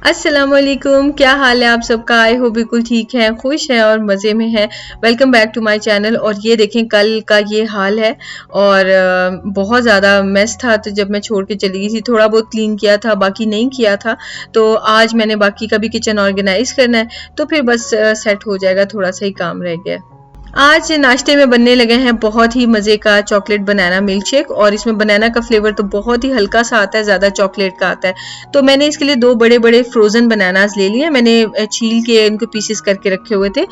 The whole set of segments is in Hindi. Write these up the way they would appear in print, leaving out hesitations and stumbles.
अस्सलामुअलैकुम, क्या हाल है आप सबका। आई हो बिल्कुल ठीक है, खुश है और मज़े में है। Welcome back to my channel. और ये देखें कल का ये हाल है। और बहुत ज़्यादा मेस था, तो जब मैं छोड़ के चली गई थी थोड़ा बहुत क्लीन किया था, बाकी नहीं किया था। तो आज मैंने बाकी का भी किचन ऑर्गेनाइज करना है, तो फिर बस सेट हो जाएगा, थोड़ा सा ही काम रह गया। आज नाश्ते में बनने लगे हैं बहुत ही मज़े का चॉकलेट बनाना मिल्क शेक। और इसमें बनाना का फ्लेवर तो बहुत ही हल्का सा आता है, ज़्यादा चॉकलेट का आता है। तो मैंने इसके लिए 2 बड़े-बड़े फ्रोज़न बनानास ले लिए। मैंने छील के इनको पीसेस करके रखे हुए थे।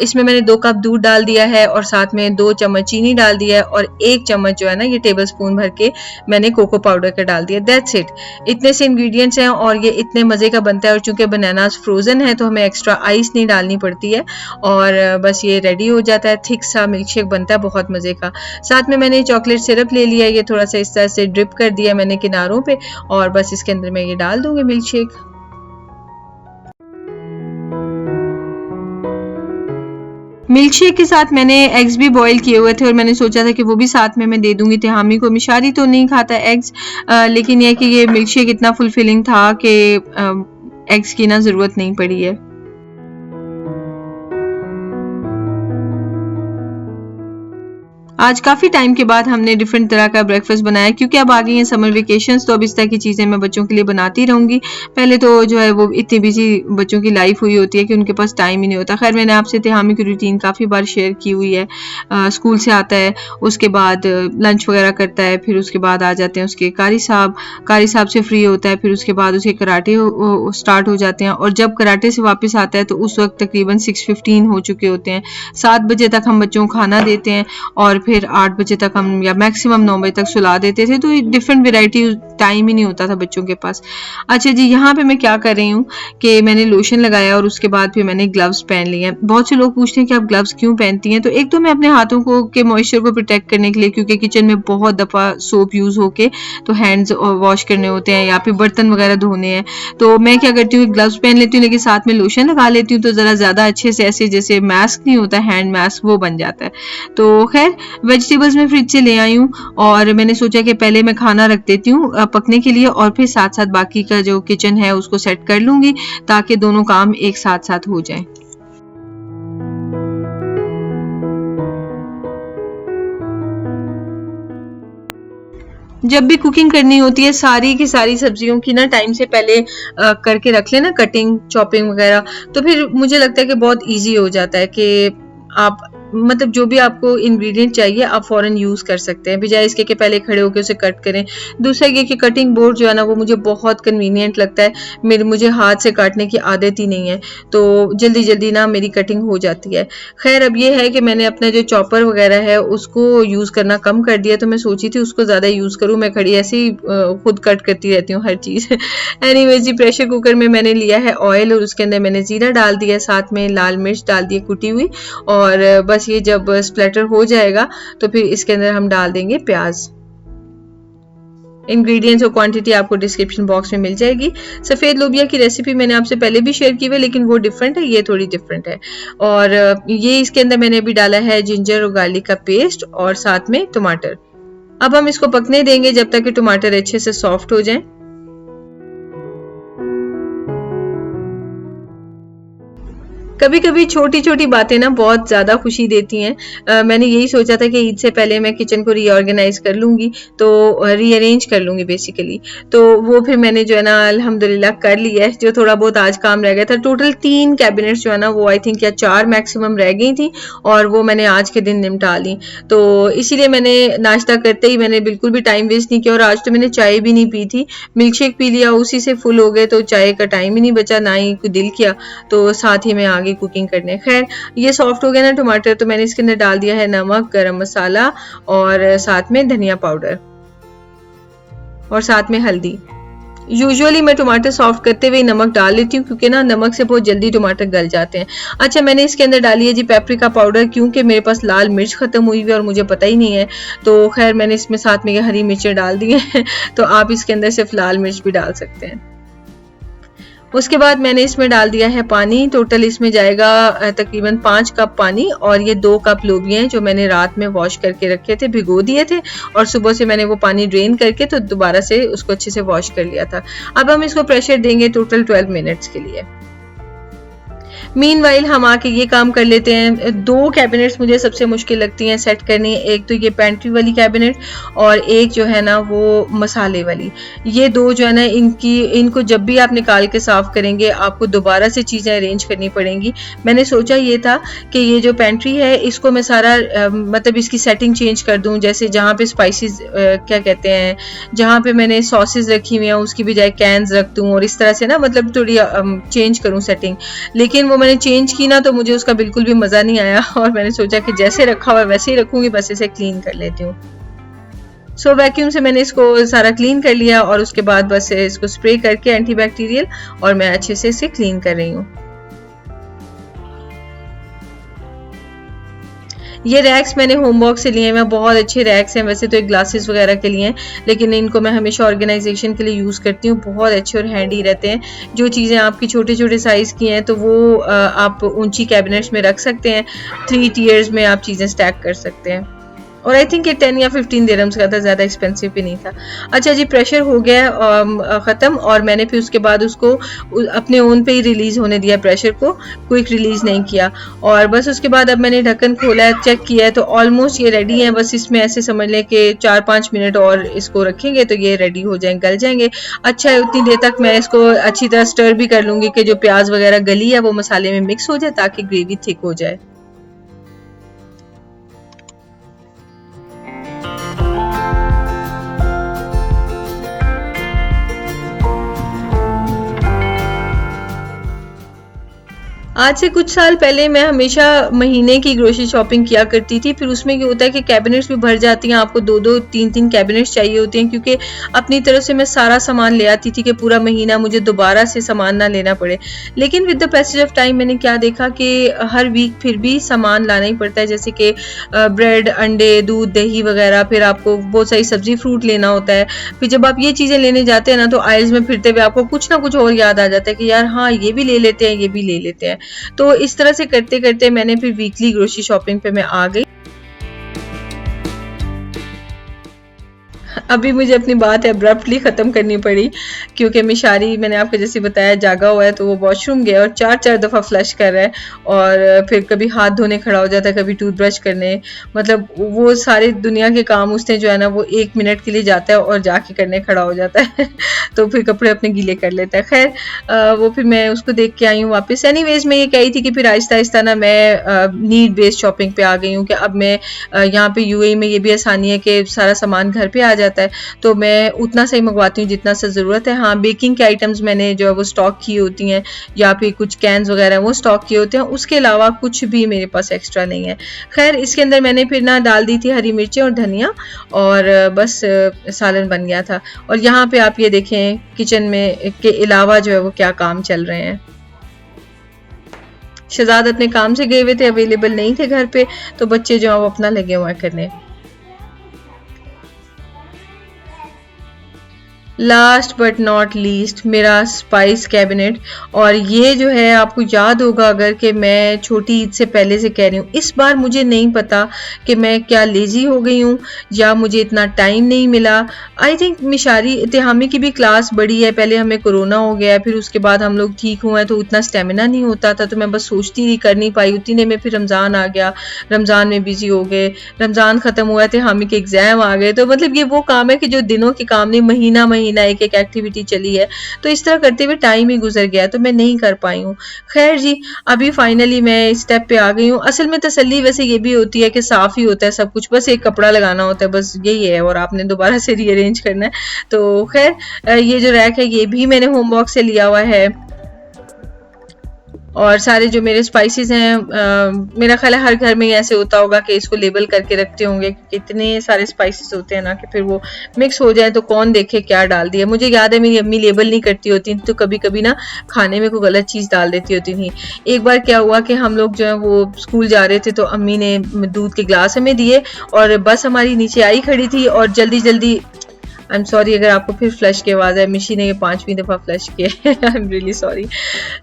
इसमें मैंने 2 कप दूध डाल दिया है और साथ में 2 चम्मच चीनी डाल दिया है और 1 चम्मच जो है ना, ये टेबल स्पून भर के मैंने कोको पाउडर का डाल दिया। That's it. इतने से इंग्रेडिएंट्स हैं और ये इतने मज़े का बनता है। और चूँकि बनानास फ्रोज़न है तो हमें एक्स्ट्रा आइस नहीं डालनी पड़ती है और बस ये रेडी हो जाता है। थिक सा मिल्क शेक बनता है बहुत मज़े का। साथ में मैंने चॉकलेट सिरप ले लिया, ये थोड़ा सा इस तरह से ड्रिप कर दिया मैंने किनारों पे और बस इसके अंदर मैं ये डाल दूंगी मिल्क शेक। मिल्क शेक के साथ मैंने एग्स भी बॉईल किए हुए थे और मैंने सोचा था कि वो भी साथ में मैं दे दूंगी तिहामी को। मिशारी तो नहीं खाता एग्स, लेकिन यह कि ये मिल्क शेक इतना फुलफिलिंग था कि एग्स की ना ज़रूरत नहीं पड़ी है। आज काफ़ी टाइम के बाद हमने डिफरेंट तरह का ब्रेकफास्ट बनाया, क्योंकि अब आ गई हैं समर वेकेशंस, तो अब इस तरह की चीज़ें मैं बच्चों के लिए बनाती रहूँगी। पहले तो जो है वो इतनी बिजी बच्चों की लाइफ हुई होती है कि उनके पास टाइम ही नहीं होता। खैर, मैंने आपसे तिहामी की रूटीन काफ़ी बार शेयर की हुई है। स्कूल से आता है, उसके बाद लंच वगैरह करता है, फिर उसके बाद आ जाते हैं उसके कारी साहब से फ्री होता है, फिर उसके बाद उसके कराटे स्टार्ट हो जाते हैं। और जब कराटे से वापस आता है तो उस वक्त तकरीबन 6:15 हो चुके होते हैं। 7 बजे तक हम बच्चों को खाना देते हैं और फिर 8 बजे तक हम या मैक्सिमम 9 बजे तक सुला देते थे। तो डिफरेंट वेराइटी टाइम ही नहीं होता था बच्चों के पास। अच्छा जी, यहाँ पे मैं क्या कर रही हूँ कि मैंने लोशन लगाया और उसके बाद फिर मैंने ग्लव्स पहन लिए हैं। बहुत से लोग पूछते हैं कि आप ग्लव्स क्यों पहनती हैं। तो एक तो मैं अपने हाथों को के मॉइस्चर को प्रोटेक्ट करने के लिए, क्योंकि किचन में बहुत दफ़ा सोप यूज़ होके तो हैंड्स वॉश करने होते हैं या फिर बर्तन वगैरह धोने हैं। तो मैं क्या करती हूँ, ग्लव्स पहन लेती हूँ लेकिन साथ में लोशन लगा लेती हूँ, तो ज़रा ज़्यादा अच्छे से ऐसे जैसे मास्क नहीं होता हैंड मास्क, वो बन जाता है। तो खैर, वेजिटेबल्स मैं फ्रिज से ले आई हूँ और मैंने सोचा कि पहले मैं खाना रख देती हूँ पकने के लिए और फिर साथ साथ बाकी का जो किचन है उसको सेट कर लूँगी, ताकि दोनों काम एक साथ साथ हो जाएं। जब भी कुकिंग करनी होती है सारी की सारी सब्जियों की ना टाइम से पहले करके रख लेना, कटिंग चॉपिंग वगैरह, तो फिर मुझे लगता है कि बहुत इजी हो जाता है कि आप मतलब जो भी आपको इंग्रेडिएंट चाहिए आप फौरन यूज़ कर सकते हैं, बजाय इसके कि पहले खड़े होकर उसे कट करें। दूसरा ये कि कटिंग बोर्ड जो है ना वो मुझे बहुत कन्वीनियंट लगता है। मुझे हाथ से काटने की आदत ही नहीं है, तो जल्दी जल्दी ना मेरी कटिंग हो जाती है। खैर, अब ये है कि मैंने अपना जो चॉपर वगैरह है उसको यूज़ करना कम कर दिया, तो मैं सोची थी उसको ज़्यादा यूज़ करूँ। मैं खड़ी ऐसे ही खुद कट करती रहती हूँ हर चीज़। एनीवेज जी, प्रेशर कुकर में मैंने लिया है ऑयल और उसके अंदर मैंने ज़ीरा डाल दिया, साथ में लाल मिर्च डाल दी कुटी हुई। और बस ये जब स्प्लैटर हो जाएगा तो फिर इसके अंदर हम डाल देंगे प्याज। इंग्रेडिएंट्स और क्वांटिटी आपको डिस्क्रिप्शन बॉक्स में मिल जाएगी। सफ़ेद लोबिया की रेसिपी मैंने आपसे पहले भी शेयर की हुई है, लेकिन वो डिफरेंट है, ये थोड़ी डिफरेंट है। और ये इसके अंदर मैंने अभी डाला है जिंजर और गार्लिक का पेस्ट और साथ में टमाटर। अब हम इसको पकने देंगे जब तक कि टमाटर अच्छे से सॉफ्ट हो जाएं। कभी कभी छोटी छोटी बातें ना बहुत ज़्यादा खुशी देती हैं। मैंने यही सोचा था कि ईद से पहले मैं किचन को रीऑर्गेनाइज कर लूँगी, तो रीअरेंज कर लूँगी बेसिकली। तो वो फिर मैंने जो है ना अल्हम्दुलिल्लाह कर लिया है। जो थोड़ा बहुत आज काम रह गया था, टोटल 3 कैबिनेट्स जो है ना वो आई थिंक या 4 मैक्सिमम रह गई थी और वो मैंने आज के दिन निपटा ली। तो इसीलिए मैंने नाश्ता करते ही मैंने बिल्कुल भी टाइम वेस्ट नहीं किया। और आज तो मैंने चाय भी नहीं पी थी, मिल्क शेक पी लिया, उसी से फुल हो गए, तो चाय का टाइम ही नहीं बचा, ना ही कोई दिल किया। तो साथ ही में आगे कुकिंग करने। खैर, ये सॉफ्ट हो गया ना टमाटर, तो मैंने इसके अंदर डाल दिया है नमक, गरम मसाला और साथ में धनिया पाउडर और साथ में हल्दी। यूजुअली मैं टमाटर सॉफ्ट करते हुए नमक डाल लेती हूँ, क्योंकि ना नमक से बहुत जल्दी टमाटर गल जाते हैं। अच्छा, मैंने इसके अंदर डाली है जी पेपरिका पाउडर, क्योंकि मेरे पास लाल मिर्च खत्म हुई हुई है और मुझे पता ही नहीं है। तो खैर, मैंने इसमें साथ में ये हरी मिर्चें डाल दी हैं। तो आप इसके अंदर सिर्फ लाल मिर्च भी डाल सकते हैं। उसके बाद मैंने इसमें डाल दिया है पानी। टोटल इसमें जाएगा तकरीबन 5 कप पानी, और ये 2 कप लोबिया हैं जो मैंने रात में वॉश करके रखे थे, भिगो दिए थे, और सुबह से मैंने वो पानी ड्रेन करके तो दोबारा से उसको अच्छे से वॉश कर लिया था। अब हम इसको प्रेशर देंगे टोटल 12 मिनट्स के लिए। मीनवाइल हम आके ये काम कर लेते हैं। 2 कैबिनेट्स मुझे सबसे मुश्किल लगती हैं सेट करनी। एक तो ये पेंट्री वाली कैबिनेट, और एक जो है ना वो मसाले वाली। ये 2 जो है ना इनको जब भी आप निकाल के साफ करेंगे आपको दोबारा से चीज़ें अरेंज करनी पड़ेंगी। मैंने सोचा ये था कि ये जो पेंट्री है इसको मैं सारा मतलब इसकी सेटिंग चेंज कर दूं। जैसे जहाँ पे स्पाइसेस क्या कहते हैं, जहाँ पे मैंने सॉसेस रखी हुई हैं उसकी बजाय कैन्स रख दूं, और इस तरह से ना मतलब थोड़ी चेंज करूं सेटिंग। लेकिन वो मैंने चेंज की ना तो मुझे उसका बिल्कुल भी मज़ा नहीं आया, और मैंने सोचा कि जैसे रखा हुआ है वैसे ही रखूंगी, बस इसे क्लीन कर लेती हूँ। सो वैक्यूम से मैंने इसको सारा क्लीन कर लिया, और उसके बाद बस इसको स्प्रे करके एंटीबैक्टीरियल, और मैं अच्छे से इसे क्लीन कर रही हूँ। ये रैक्स मैंने होम बॉक्स से लिए हैं, बहुत अच्छे रैक्स हैं। वैसे तो एक ग्लासेस वगैरह के लिए हैं, लेकिन इनको मैं हमेशा ऑर्गेनाइजेशन के लिए यूज़ करती हूँ। बहुत अच्छे और हैंडी रहते हैं। जो चीज़ें आपकी छोटे छोटे साइज़ की हैं तो वो आप ऊंची कैबिनेट्स में रख सकते हैं। 3 टियर्स में आप चीज़ें स्टैक कर सकते हैं। और आई थिंक ये 10 या 15 दिरहम्स का था, ज़्यादा एक्सपेंसिव भी नहीं था। अच्छा जी, प्रेशर हो गया ख़त्म, और मैंने फिर उसके बाद उसको अपने ओन पे ही रिलीज़ होने दिया, प्रेशर को क्विक रिलीज़ नहीं किया। और बस उसके बाद अब मैंने ढक्कन खोला है, चेक किया है तो ऑलमोस्ट ये रेडी है। बस इसमें ऐसे समझ लें कि 4-5 मिनट और इसको रखेंगे तो ये रेडी हो जाएंगे, गल जाएंगे। अच्छा है, उतनी देर तक मैं इसको अच्छी तरह स्टर भी कर लूँगी कि जो प्याज वगैरह गली है वो मसाले में मिक्स हो जाए, ताकि ग्रेवी थिक हो जाए। आज से कुछ साल पहले मैं हमेशा महीने की ग्रोसरी शॉपिंग किया करती थी। फिर उसमें क्या होता है कि कैबिनेट्स भी भर जाती हैं, आपको 2-2, 3-3 कैबिनेट्स चाहिए होती हैं, क्योंकि अपनी तरफ से मैं सारा सामान ले आती थी कि पूरा महीना मुझे दोबारा से सामान ना लेना पड़े। लेकिन with the passage of time मैंने क्या देखा कि हर वीक फिर भी सामान लाना ही पड़ता है, जैसे कि ब्रेड, अंडे, दूध, दही वगैरह। फिर आपको बहुत सारी सब्जी फ्रूट लेना होता है। फिर जब आप ये चीज़ें लेने जाते हैं ना तो आइल्स में फिरते हुए आपको कुछ ना कुछ और याद आ जाता है कि यार हाँ ये भी ले लेते हैं, ये भी ले लेते हैं। तो इस तरह से करते करते मैंने फिर वीकली ग्रोसरी शॉपिंग पे मैं आ गई। अभी मुझे अपनी बात अब्रप्टली ख़त्म करनी पड़ी, क्योंकि मिशारी मैंने आपको जैसे बताया जागा हुआ है, तो वो वॉशरूम गया और 4-4 दफ़ा फ्लश कर रहा है, और फिर कभी हाथ धोने खड़ा हो जाता है, कभी टूथब्रश करने। मतलब वो सारी दुनिया के काम उसने जो है ना वो 1 मिनट के लिए जाता है और जाके करने खड़ा हो जाता है तो फिर कपड़े अपने गीले कर लेता है। खैर वो फिर मैं उसको देख के आई हूँ वापस। एनीवेज मैं ये कही थी कि फिर आहिस्ता आहिस्ता ना मैं नीड बेस्ड शॉपिंग पे आ गई हूँ, कि अब मैं यहाँ पे यूएई में ये भी आसानी है कि सारा सामान घर पे आ जाता है, तो मैं उतना सही मंगवाती हूँ जितना सा ज़रूरत है। हाँ, बेकिंग के आइटम्स मैंने जो है वो स्टॉक की होती हैं, या फिर कुछ कैंस वगैरह वो स्टॉक किए होते हैं, उसके अलावा कुछ भी मेरे पास एक्स्ट्रा नहीं है। खैर इसके अंदर मैंने फिर ना डाल दी थी हरी मिर्चें और धनिया, और बस सालन बन गया था। और यहाँ पे आप ये देखें किचन में के अलावा जो है वो क्या काम चल रहे हैं। शहजाद अपने काम से गए हुए थे, अवेलेबल नहीं थे घर पे, तो बच्चे जो है वो अपना लगे हुए करने। लास्ट बट नॉट लीस्ट मेरा स्पाइस कैबिनेट। और ये जो है आपको याद होगा अगर, कि मैं छोटी ईद से पहले से कह रही हूँ, इस बार मुझे नहीं पता कि मैं क्या लेजी हो गई हूँ या मुझे इतना टाइम नहीं मिला। आई थिंक मिशारी इत्तिहामी की भी क्लास बड़ी है, पहले हमें कोरोना हो गया, फिर उसके बाद हम लोग ठीक हुए हैं तो उतना स्टेमिना नहीं होता था, तो मैं बस सोचती थी, कर नहीं पाई। उतने में फिर रमज़ान आ गया, रमज़ान में बिजी हो गए, रमज़ान ख़त्म हुआ, इत्तिहामी के एग्ज़ाम आ गए। तो मतलब ये वो काम है कि जो दिनों के काम नहीं, महीना एक एक एक्टिविटी चली है, तो इस तरह करते हुए टाइम ही गुजर गया, तो मैं नहीं कर पाई हूँ। खैर जी, अभी फाइनली मैं इस स्टेप पे आ गई हूँ। असल में तसल्ली वैसे ये भी होती है कि साफ ही होता है सब कुछ, बस एक कपड़ा लगाना होता है, बस यही है, और आपने दोबारा से रीअरेंज करना है। तो खैर ये जो रैक है ये भी मैंने होम बॉक्स से लिया हुआ है, और सारे जो मेरे स्पाइसेस हैं, मेरा ख्याल है हर घर में ऐसे होता होगा कि इसको लेबल करके रखते होंगे, क्योंकि इतने सारे स्पाइसेस होते हैं ना कि फिर वो मिक्स हो जाए तो कौन देखे क्या डाल दिया। मुझे याद है मेरी अम्मी लेबल नहीं करती होती, तो कभी कभी ना खाने में कोई गलत चीज़ डाल देती होती थी। एक बार क्या हुआ कि हम लोग जो है वो स्कूल जा रहे थे, तो अम्मी ने दूध के गिलास हमें दिए, और बस हमारी नीचे आई खड़ी थी, और जल्दी जल्दी आई एम सॉरी अगर आपको फिर फ्लश की आवाज़ है, मिशी ने ये 5वीं दफ़ा फ्लश किया है। I am really sorry.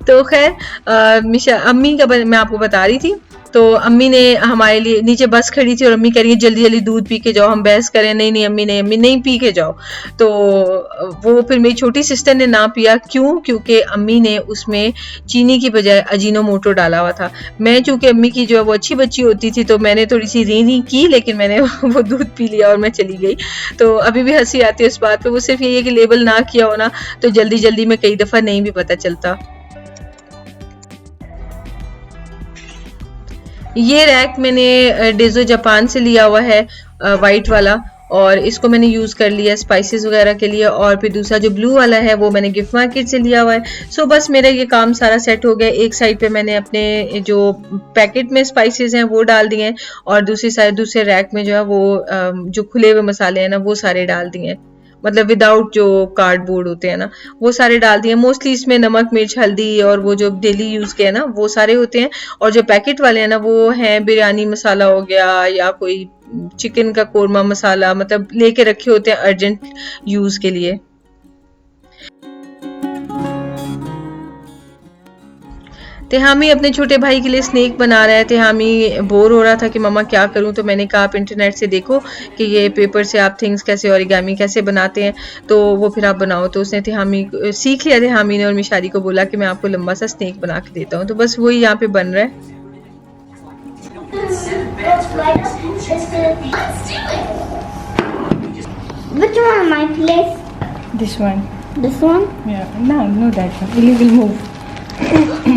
तो खैर मिशा अम्मी का मैं आपको बता रही थी, तो अम्मी ने हमारे लिए नीचे बस खड़ी थी और अम्मी कह रही है जल्दी जल्दी दूध पी के जाओ। हम बहस करें, नहीं नहीं अम्मी नहीं पी के जाओ। तो वो फिर मेरी छोटी सिस्टर ने ना पिया। क्यों? क्योंकि अम्मी ने उसमें चीनी की बजाय अजीनोमोटो डाला हुआ था। मैं चूंकि अम्मी की जो है वो अच्छी बच्ची होती थी, तो मैंने थोड़ी सी री की, लेकिन मैंने वो दूध पी लिया और मैं चली गई। तो अभी भी हंसी आती है उस बात पे। वो सिर्फ ये है कि लेबल ना किया हो ना, तो जल्दी जल्दी में कई दफ़ा नहीं भी पता चलता। ये रैक मैंने डेजो जापान से लिया हुआ है, वाइट वाला, और इसको मैंने यूज़ कर लिया स्पाइसेस वगैरह के लिए। और फिर दूसरा जो ब्लू वाला है वो मैंने गिफ्ट मार्केट से लिया हुआ है। सो बस मेरा ये काम सारा सेट हो गया। एक साइड पे मैंने अपने जो पैकेट में स्पाइसेस हैं वो डाल दिए हैं, और दूसरी साइड दूसरे रैक में जो है वो जो खुले हुए मसाले हैं ना वो सारे डाल दिए हैं, मतलब विदाउट जो कार्डबोर्ड होते हैं ना वो सारे डाल दिए। मोस्टली इसमें नमक मिर्च हल्दी और वो जो डेली यूज के है ना वो सारे होते हैं, और जो पैकेट वाले हैं ना वो हैं बिरयानी मसाला हो गया या कोई चिकन का कोरमा मसाला, मतलब लेके रखे होते हैं अर्जेंट यूज के लिए। तेहामी अपने छोटे भाई के लिए स्नेक बना रहा है। तेहामी बोर हो रहा था कि मम्मा क्या करूं, तो मैंने कहा आप इंटरनेट से देखो कि ये पेपर से आप थिंग्स कैसे ओरिगामी कैसे बनाते हैं, तो वो फिर आप बनाओ। तो उसने तेहामी सीख लिया। तेहामी ने और मिशारी को बोला कि मैं आपको लंबा सा स्नेक बना के देता हूँ। तो बस वही यहाँ पे बन रहा है। Which one am I place? This one. This one? Yeah. No, that one. Illegal move.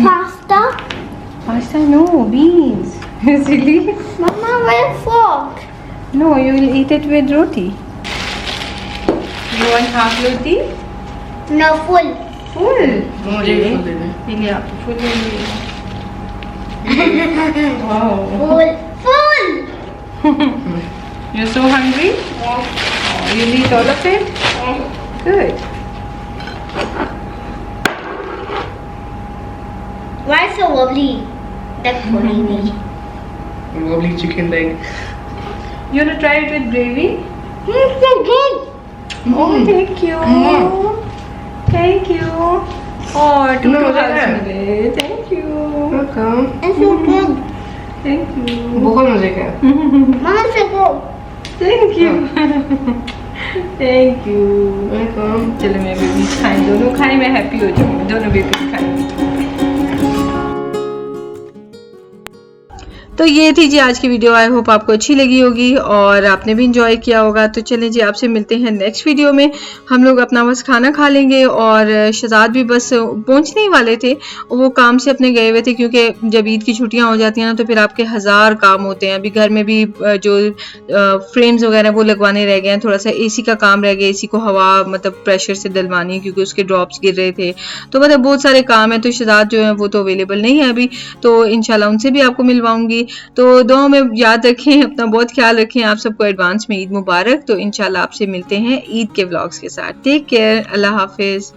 Pasta? Pasta, no. Beans. Silly. Mama, where fork? No, you will eat it with roti. You want half roti? No, full. Full. मुझे भी फुल दे दे। Really, आपको full ले लीजिए। Wow. Full. Full! You're so hungry? Yes. Oh, you'll eat all of it? Yes. Good. Why so wobbly? That wobbly. Wobbly chicken leg. You want to try it with gravy? It's so good. Oh, thank you. Thank you. Oh, two No, hugs that- मिले. Thank you. Welcome. It's so good. Thank you. बहुत मजे का। Mama, it's so good. Thank you. Thank you. Welcome. चलो मैं बेबी खाएं, दोनों खाएं, मैं हैप्पी हो जाऊंगी, दोनों बेबी खाएं। तो ये थी जी आज की वीडियो। आई होप आपको अच्छी लगी होगी और आपने भी इंजॉय किया होगा। तो चलें जी, आपसे मिलते हैं नेक्स्ट वीडियो में। हम लोग अपना बस खाना खा लेंगे, और शहजाद भी बस पहुंचने ही वाले थे, वो काम से अपने गए हुए थे, क्योंकि जब ईद की छुट्टियां हो जाती हैं ना तो फिर आपके 1000 काम होते हैं। अभी घर में भी जो फ्रेम्स वगैरह वो लगवाने रह गए हैं, थोड़ा सा एसी का काम रह गया, एसी को हवा मतलब प्रेशर से दिलवानी है क्योंकि उसके ड्रॉप्स गिर रहे थे। तो मतलब बहुत सारे काम है। तो शहजाद जो है वो तो अवेलेबल नहीं है अभी, तो इंशाल्लाह उनसे भी आपको मिलवाऊंगी। तो दुआ में याद रखें, अपना बहुत ख्याल रखें। आप सबको एडवांस में ईद मुबारक। तो इंशाल्लाह आपसे मिलते हैं ईद के व्लॉग्स के साथ। टेक केयर, अल्लाह हाफिज।